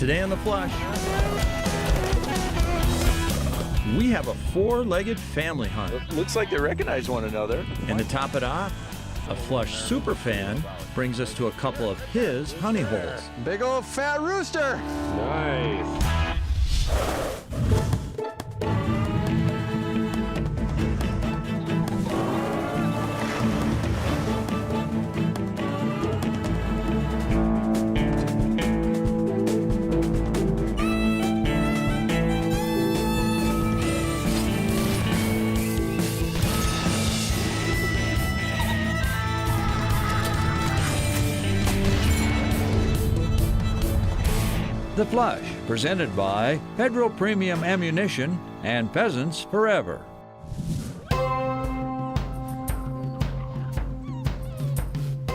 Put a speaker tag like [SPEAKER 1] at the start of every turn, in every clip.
[SPEAKER 1] Today on The Flush, we have a four-legged family hunt.
[SPEAKER 2] Looks like they recognize one another.
[SPEAKER 1] And to top it off, a Flush superfan brings us to a couple of his honey holes.
[SPEAKER 2] Big old fat rooster.
[SPEAKER 3] Nice.
[SPEAKER 4] The Flush, presented by Pedro Premium Ammunition and Peasants Forever.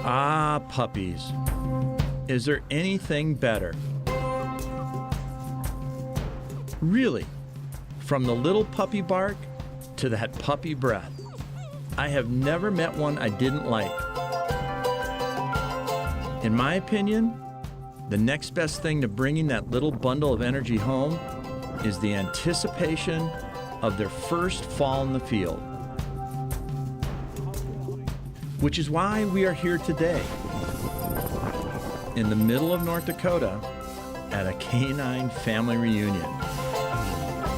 [SPEAKER 1] Ah, puppies. Is there anything better? Really, from the little puppy bark to that puppy breath, I have never met one I didn't like. In my opinion, the next best thing to bringing that little bundle of energy home is the anticipation of their first fall in the field. Which is why we are here today, in the middle of North Dakota, at a canine family reunion,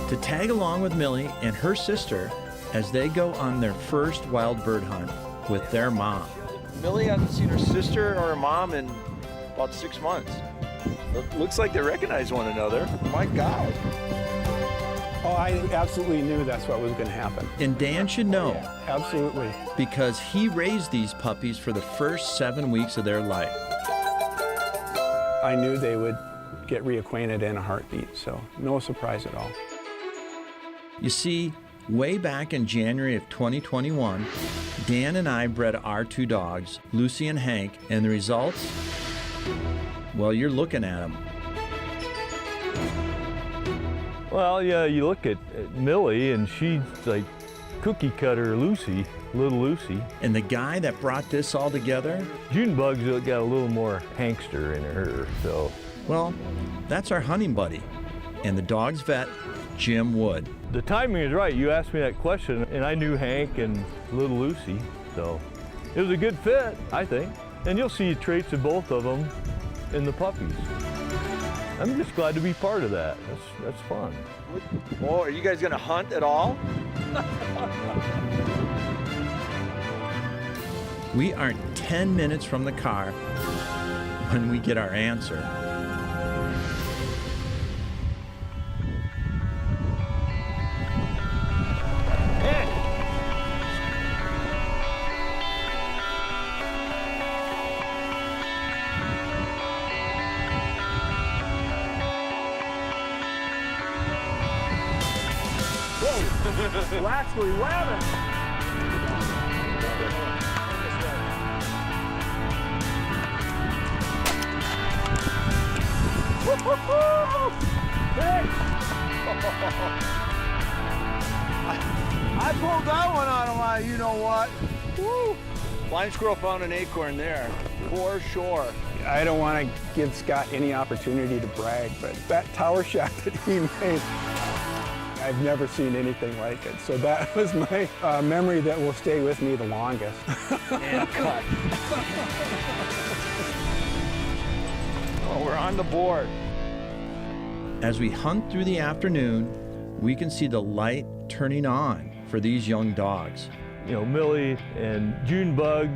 [SPEAKER 1] to tag along with Millie and her sister as they go on their first wild bird hunt with their mom.
[SPEAKER 2] Millie hasn't seen her sister or her mom in about 6 months. Looks like they recognize one another. My God.
[SPEAKER 5] Oh, I absolutely knew that's what was going to happen.
[SPEAKER 1] And Dan should know,
[SPEAKER 5] Absolutely.
[SPEAKER 1] because he raised these puppies for the first 7 weeks of their life.
[SPEAKER 5] I knew they would get reacquainted in a heartbeat, so no surprise at all.
[SPEAKER 1] You see, way back in January of 2021, Dan and I bred our two dogs, Lucy and Hank, and the results? Well, you're looking at them.
[SPEAKER 3] Well, yeah, you look at Millie and she's like cookie cutter Lucy, little Lucy.
[SPEAKER 1] And the guy that brought this all together,
[SPEAKER 3] Junebug's got a little more Hankster in her, so.
[SPEAKER 1] well, that's our hunting buddy and the dog's vet, Jim Wood.
[SPEAKER 3] The timing is right. You asked me that question and I knew Hank and little Lucy, so it was a good fit, I think. And you'll see traits of both of them in the puppies. I'm just glad to be part of that. That's fun.
[SPEAKER 2] Oh, are you guys gonna hunt at all?
[SPEAKER 1] We aren't 10 minutes from the car when we get our answer.
[SPEAKER 5] Waxley Wabbit!
[SPEAKER 2] I pulled that one out of my you-know-what. Woo! Blind squirrel found an acorn there, for sure.
[SPEAKER 5] I don't want to give Scott any opportunity to brag, but that tower shot that he made, I've never seen anything like it. So that was my memory that will stay with me the longest.
[SPEAKER 2] And cut. Oh, we're on the board.
[SPEAKER 1] As we hunt through the afternoon, we can see the light turning on for these young dogs.
[SPEAKER 3] You know, Millie and Junebug,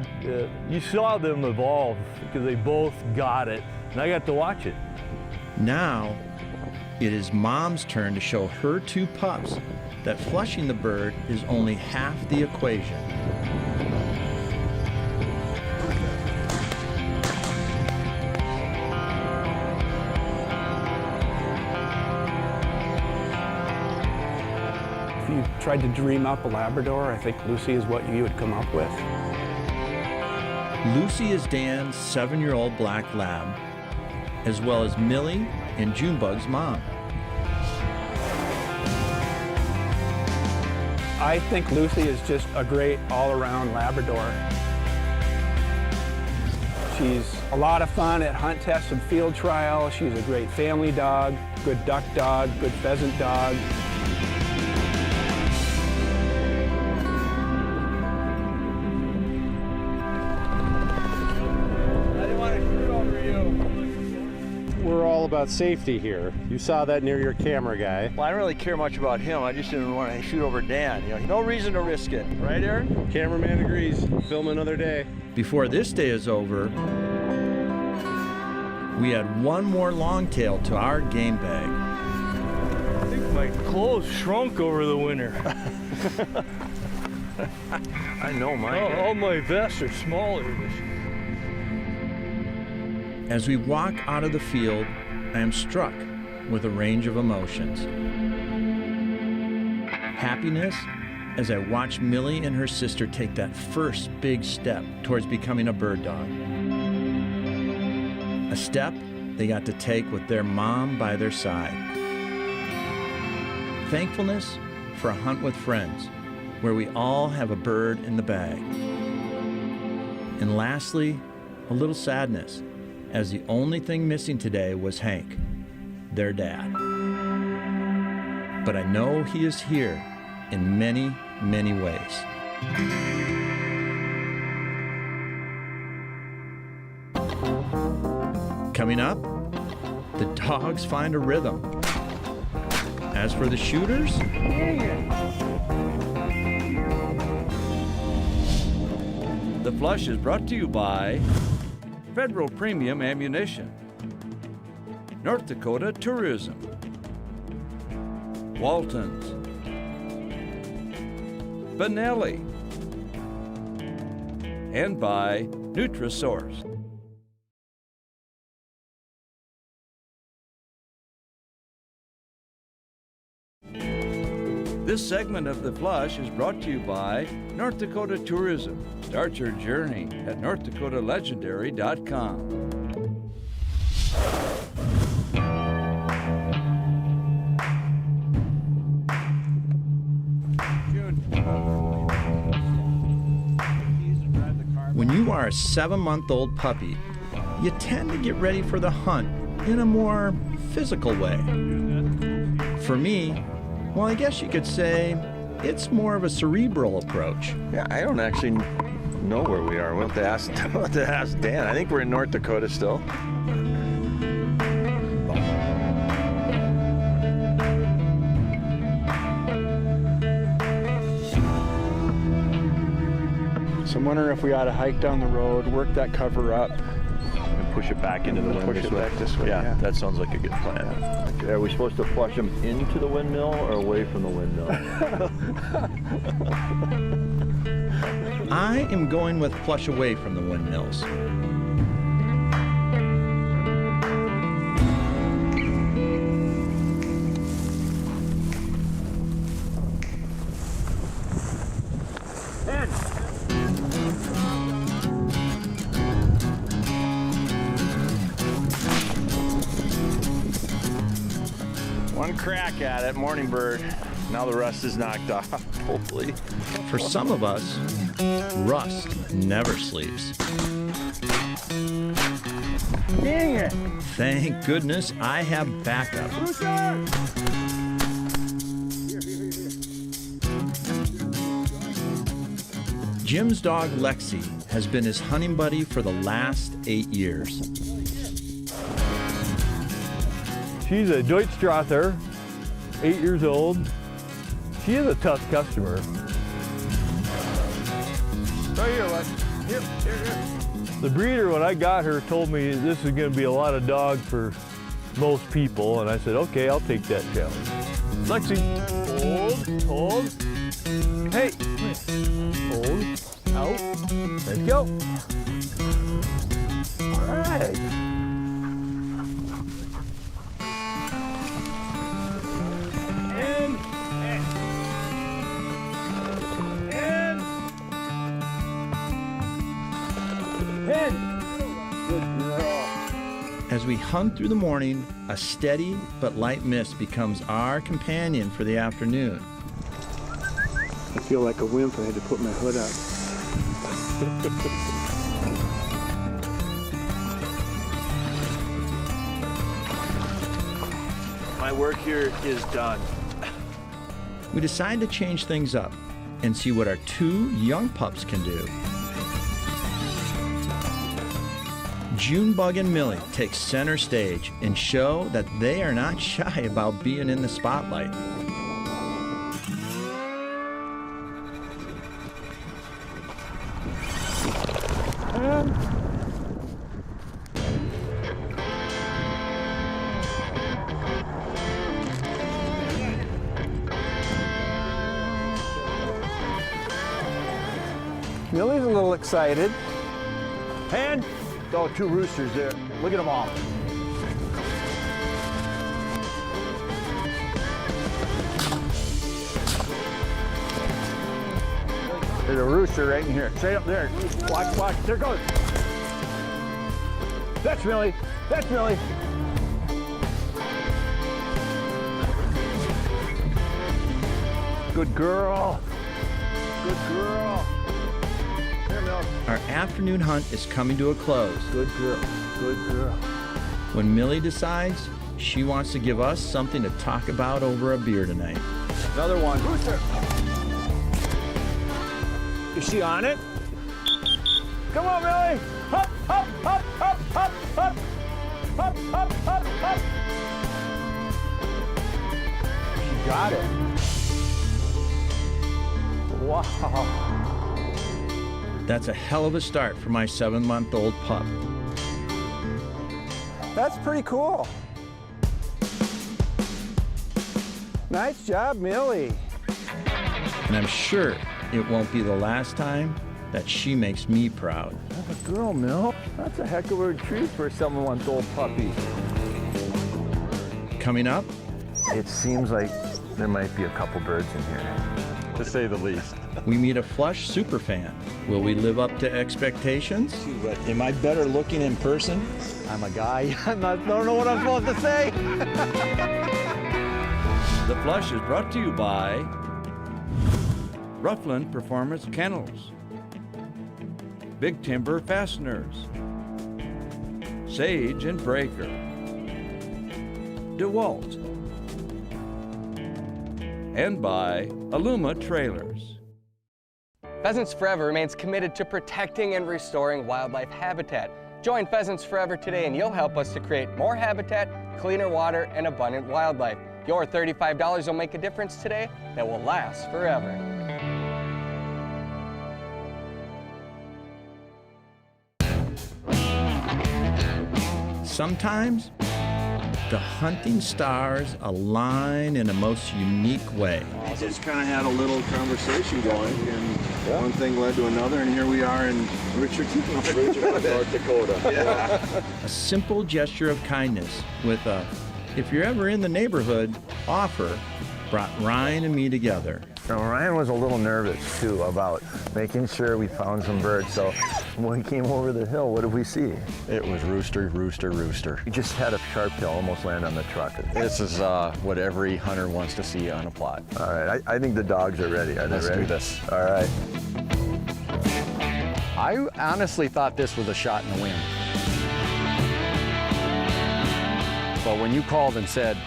[SPEAKER 3] you saw them evolve because they both got it, and I got to watch it.
[SPEAKER 1] Now, it is Mom's turn to show her two pups that flushing the bird is only half the equation.
[SPEAKER 5] If you tried to dream up a Labrador, I think Lucy is what you would come up with.
[SPEAKER 1] Lucy is Dan's 7-year-old black lab, as well as Millie and Junebug's mom.
[SPEAKER 5] I think Lucy is just a great all-around Labrador. She's A lot of fun at hunt tests and field trials. She's a great family dog, good duck dog, good pheasant dog.
[SPEAKER 6] We're all about safety here. You saw that near your camera guy.
[SPEAKER 2] Well, I don't really care much about him. I just didn't want to shoot over Dan. You know, no reason to risk it. Right, Aaron?
[SPEAKER 6] Cameraman agrees. Film another day.
[SPEAKER 1] Before this day is over, we had one more longtail to our game bag.
[SPEAKER 3] I think my clothes shrunk over the winter.
[SPEAKER 2] I know mine.
[SPEAKER 3] All my vests are smaller this year.
[SPEAKER 1] As we walk out of the field, I am struck with a range of emotions. Happiness as I watch Millie and her sister take that first big step towards becoming a bird dog. A step they got to take with their mom by their side. Thankfulness for a hunt with friends, where we all have a bird in the bag. And lastly, a little sadness, as the only thing missing today was Hank, their dad. But I know he is here in many, many ways. Coming up, the dogs find a rhythm. As for the shooters,
[SPEAKER 4] The Flush is brought to you by Federal Premium Ammunition, North Dakota Tourism, Walton's, Benelli, and by Nutri Source. This segment of The Flush is brought to you by North Dakota Tourism. Start your journey at NorthDakotaLegendary.com.
[SPEAKER 1] when you are a 7-month-old puppy, you tend to get ready for the hunt in a more physical way. For me, well, I guess you could say it's more of a cerebral approach.
[SPEAKER 2] Yeah, I don't actually know where we are. We'll have to ask Dan. I think we're in North Dakota still.
[SPEAKER 5] So I'm wondering if we ought to hike down the road, work that cover up.
[SPEAKER 2] And push it back into the wind.
[SPEAKER 5] Push it back this way, yeah.
[SPEAKER 2] That sounds like a good plan.
[SPEAKER 7] Okay, are we supposed to flush them into the windmill or away from the windmill?
[SPEAKER 1] I am going with flush away from the windmills.
[SPEAKER 2] One crack at it, morning bird. Now the rust is knocked off, hopefully.
[SPEAKER 1] For some of us, rust never sleeps.
[SPEAKER 5] Dang it!
[SPEAKER 1] Thank goodness I have backup. Jim's dog Lexi has been his hunting buddy for the last 8 years.
[SPEAKER 3] She's a Deutschstrother, 8 years old. She is a tough customer. Right here, Lex. Here. The breeder, when I got her, told me this is going to be a lot of dog for most people, and I said, okay, I'll take that challenge. Lexi, hold. Hey, hold, out, let's go. All right.
[SPEAKER 1] As we hunt through the morning, a steady but light mist becomes our companion for the afternoon.
[SPEAKER 5] I feel like a wimp. I had to put my hood up.
[SPEAKER 2] My work here is done.
[SPEAKER 1] We decide to change things up and see what our 2 young pups can do. Junebug and Millie take center stage and show that they are not shy about being in the spotlight.
[SPEAKER 5] Millie's a little excited.
[SPEAKER 7] Hand? Oh, 2 roosters there. Look at them all. There's a rooster right in here. Straight up there. Watch, watch. There it goes. That's Millie. That's Millie. Good girl. Good girl. Here, Millie.
[SPEAKER 1] Our afternoon hunt is coming to a close
[SPEAKER 7] Good girl. Good girl.
[SPEAKER 1] when Millie decides she wants to give us something to talk about over a beer tonight.
[SPEAKER 7] Another one. Rooster.
[SPEAKER 2] Is she on it?
[SPEAKER 7] Come on, Millie. Hop, hop, hop, hop, hop, hop. Hop, hop, hop, hop. She got it. Wow.
[SPEAKER 1] That's a hell of a start for my 7-month-old pup.
[SPEAKER 5] That's pretty cool. Nice job, Millie.
[SPEAKER 1] And I'm sure it won't be the last time that she makes me proud.
[SPEAKER 7] That's a girl, Mill. That's a heck of a retrieve for a 7-month-old puppy.
[SPEAKER 1] Coming up,
[SPEAKER 7] It seems like there might be a couple birds in here, to say the least.
[SPEAKER 1] we meet a Flush superfan. Will we live up to expectations?
[SPEAKER 2] But am I better looking in person?
[SPEAKER 7] I'm a guy. I don't know what I'm supposed to say.
[SPEAKER 4] The Flush is brought to you by Ruffland Performance Kennels, Big Timber Fasteners, Sage and Breaker, DeWalt, and by Aluma Trailers.
[SPEAKER 8] Pheasants Forever remains committed to protecting and restoring wildlife habitat. Join Pheasants Forever today and you'll help us to create more habitat, cleaner water, and abundant wildlife. Your $35 will make a difference today that will last forever.
[SPEAKER 1] Sometimes, the hunting stars align in a most unique way.
[SPEAKER 9] Just kind of had a little conversation going, and one thing led to another, and here we are in Richardson, North Dakota. Yeah.
[SPEAKER 1] A simple gesture of kindness with a, if you're ever in the neighborhood, offer brought Ryan and me together.
[SPEAKER 7] Now, Ryan was a little nervous, too, about making sure we found some birds. So when we came over the hill, what did we see?
[SPEAKER 10] It was rooster, rooster, rooster.
[SPEAKER 7] We just had a sharp hill, almost land on the truck.
[SPEAKER 10] This is what every hunter wants to see on a plot.
[SPEAKER 7] All right, I think the dogs are ready. Are they
[SPEAKER 10] Let's
[SPEAKER 7] ready?
[SPEAKER 10] do this.
[SPEAKER 7] All right.
[SPEAKER 10] I honestly thought this was a shot in the wind. But when you called and said,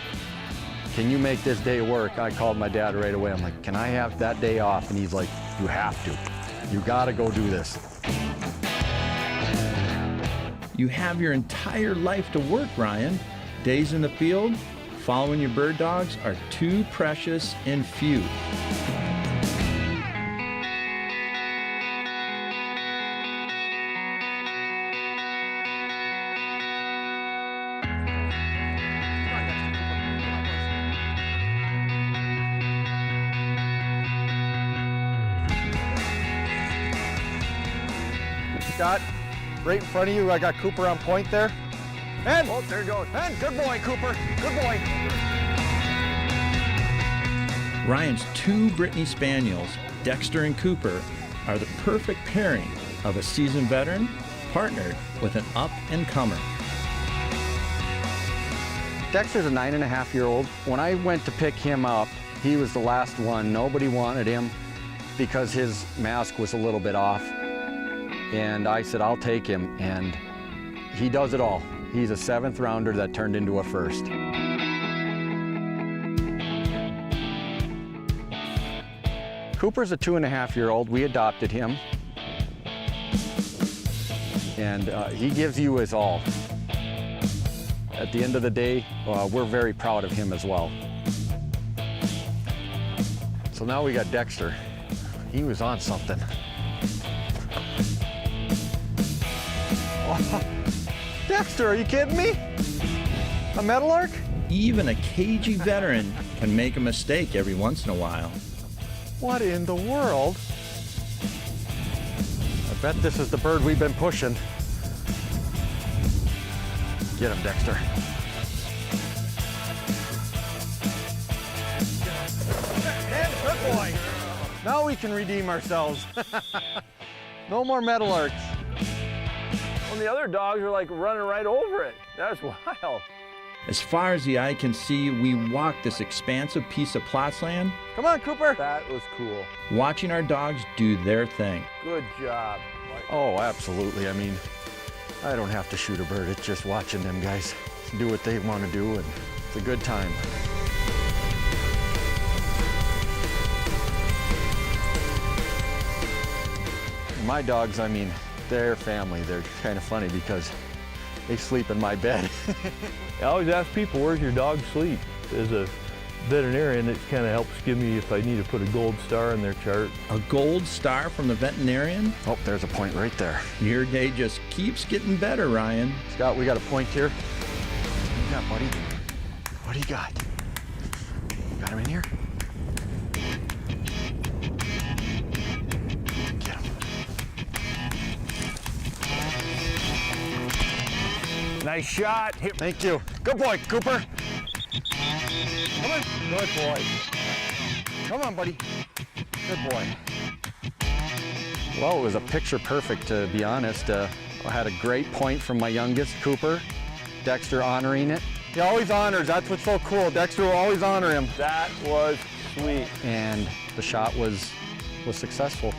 [SPEAKER 10] can you make this day work? I called my dad right away. I'm like, can I have that day off? And he's like, you have to. You gotta go do this.
[SPEAKER 1] You have your entire life to work, Ryan. Days in the field, following your bird dogs are too precious and few.
[SPEAKER 6] Scott, right in front of you, I got Cooper on point there. And,
[SPEAKER 7] Oh, there it goes.
[SPEAKER 6] and good boy, Cooper, good boy.
[SPEAKER 1] Ryan's 2 Brittany Spaniels, Dexter and Cooper, are the perfect pairing of a seasoned veteran partnered with an up-and-comer.
[SPEAKER 10] Dexter's a 9.5-year-old. When I went to pick him up, he was the last one. Nobody wanted him because his mask was a little bit off. And I said, I'll take him, and he does it all. He's a 7th rounder that turned into a 1st. Cooper's a 2.5-year-old. We adopted him. And he gives you his all. At the end of the day, we're very proud of him as well. So now we got Dexter. He was on something. Oh, Dexter, are you kidding me? A meadowlark?
[SPEAKER 1] Even a cagey veteran can make a mistake every once in a while.
[SPEAKER 10] What in the world? I bet this is the bird we've been pushing. Get him, Dexter. And good boy. Now we can redeem ourselves. No more meadowlarks.
[SPEAKER 3] Well, the other dogs are like running right over it. That's wild.
[SPEAKER 1] As far as the eye can see, we walked this expansive piece of plots land,
[SPEAKER 10] Come on, Cooper.
[SPEAKER 3] That was cool.
[SPEAKER 1] watching our dogs do their thing.
[SPEAKER 3] Good job.
[SPEAKER 10] Oh, absolutely. I mean, I don't have to shoot a bird. It's just watching them guys do what they want to do, and it's a good time. My dogs, I mean, they're family. They're kind of funny because they sleep in my bed.
[SPEAKER 3] I always ask people, where's your dog sleep? As a veterinarian, it kind of helps give me if I need to put a gold star in their chart.
[SPEAKER 1] A gold star from the veterinarian?
[SPEAKER 10] Oh, there's a point right there.
[SPEAKER 1] Your day just keeps getting better, Ryan.
[SPEAKER 10] Scott, we got a point here. What do you got, buddy? What do you got? Got him in here? Get him.
[SPEAKER 3] Nice shot. Hit.
[SPEAKER 10] Thank you. Good boy, Cooper. Come on. Good boy. Come on, buddy. Good boy. Well, it was a picture perfect, to be honest. I had a great point from my youngest, Cooper. Dexter honoring it. He always honors. That's what's so cool. Dexter will always honor him.
[SPEAKER 3] That was sweet.
[SPEAKER 10] And the shot was successful.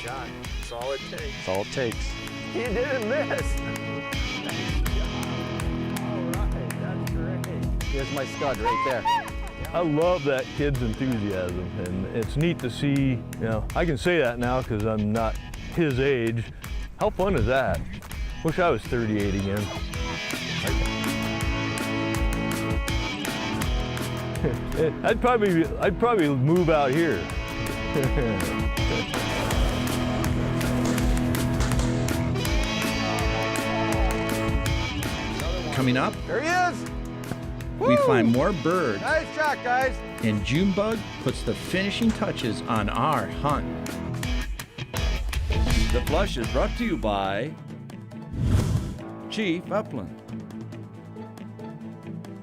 [SPEAKER 3] Shot. That's all it takes.
[SPEAKER 10] That's all it takes.
[SPEAKER 3] He didn't miss.
[SPEAKER 10] Here's my stud right there.
[SPEAKER 3] I love that kid's enthusiasm, and it's neat to see, you know, I can say that now because I'm not his age. How fun is that? Wish I was 38 again. I'd probably move out here.
[SPEAKER 1] Coming up,
[SPEAKER 10] There he is.
[SPEAKER 1] we
[SPEAKER 10] Woo!
[SPEAKER 1] find more birds,
[SPEAKER 10] Nice shot, guys.
[SPEAKER 1] and Junebug puts the finishing touches on our hunt.
[SPEAKER 4] The Flush is brought to you by Chief Upland,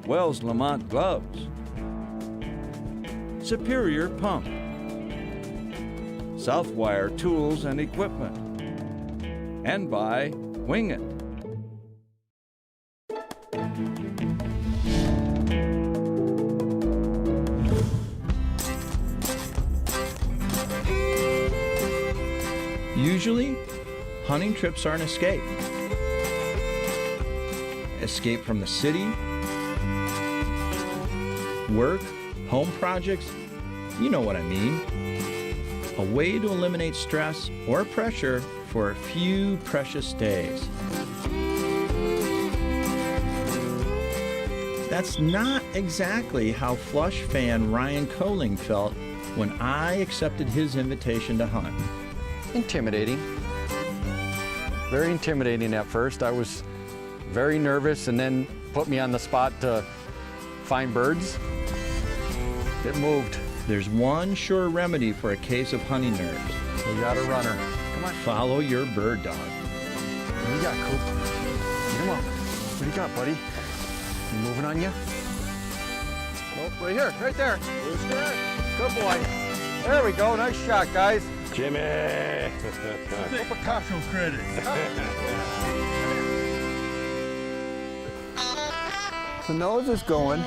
[SPEAKER 4] Wells Lamont Gloves, Superior Pump, Southwire Tools and Equipment, and by Wing It.
[SPEAKER 1] Usually, hunting trips are an escape. Escape from the city, work, home projects, you know what I mean. A way to eliminate stress or pressure for a few precious days. That's not exactly how Flush fan Ryan Coling felt when I accepted his invitation to hunt.
[SPEAKER 10] Intimidating. Very intimidating at first. I was very nervous, and then put me on the spot to find birds. It moved.
[SPEAKER 1] There's one sure remedy for a case of hunting nerves.
[SPEAKER 10] We got a runner. Come on.
[SPEAKER 1] Follow your bird dog.
[SPEAKER 10] What do you got, Coop? Get him up. What do you got, buddy? You moving on you? Nope, right here, right there. Good boy. There we go. Nice shot, guys.
[SPEAKER 3] Jimmy.
[SPEAKER 10] Picasso credit.
[SPEAKER 5] The nose is going.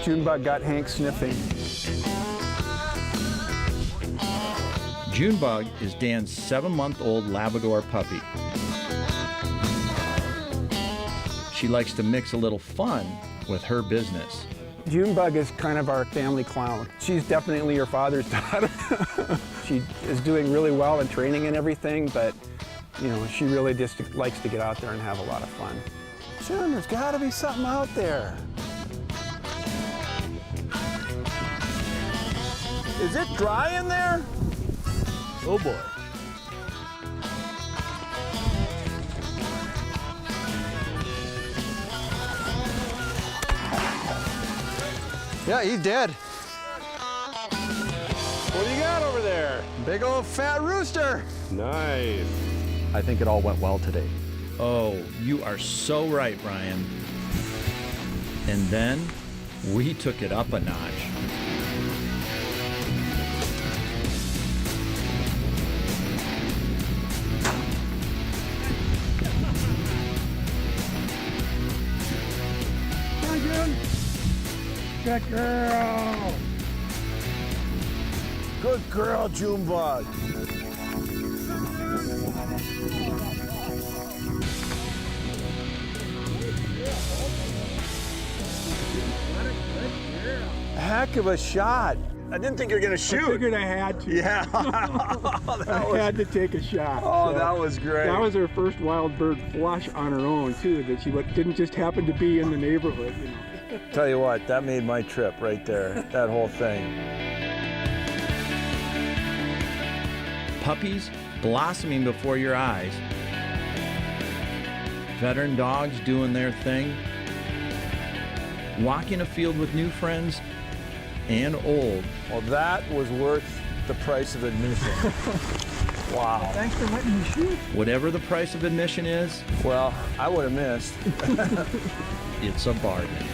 [SPEAKER 5] Junebug got Hank sniffing.
[SPEAKER 1] Junebug is Dan's 7-month-old Labrador puppy. She likes to mix a little fun with her business.
[SPEAKER 5] Junebug is kind of our family clown. She's definitely your father's daughter. She is doing really well in training and everything, but you know, she really just likes to get out there and have a lot of fun.
[SPEAKER 6] June, there's got to be something out there.
[SPEAKER 2] Is it dry in there?
[SPEAKER 3] Oh boy.
[SPEAKER 10] Yeah, he's dead.
[SPEAKER 6] What do you got over there?
[SPEAKER 10] Big old fat rooster.
[SPEAKER 6] Nice.
[SPEAKER 10] I think it all went well today.
[SPEAKER 1] Oh, you are so right, Ryan. And then we took it up a notch.
[SPEAKER 2] Good girl. Good girl, Junebug. Heck of a shot. I didn't think you were going to shoot.
[SPEAKER 5] I figured I had to.
[SPEAKER 2] Yeah.
[SPEAKER 5] I had to take a shot.
[SPEAKER 2] Oh,
[SPEAKER 5] so
[SPEAKER 2] that was great.
[SPEAKER 5] that was her first wild bird flush on her own, too, that she didn't just happen to be in the neighborhood, you know.
[SPEAKER 2] Tell you what, that made my trip right there, that whole thing.
[SPEAKER 1] Puppies blossoming before your eyes. Veteran dogs doing their thing. Walking a field with new friends and old.
[SPEAKER 2] Well, that was worth the price of admission. Wow.
[SPEAKER 5] Thanks for letting me shoot.
[SPEAKER 1] Whatever the price of admission is,
[SPEAKER 2] Well, I would have missed.
[SPEAKER 1] it's a bargain.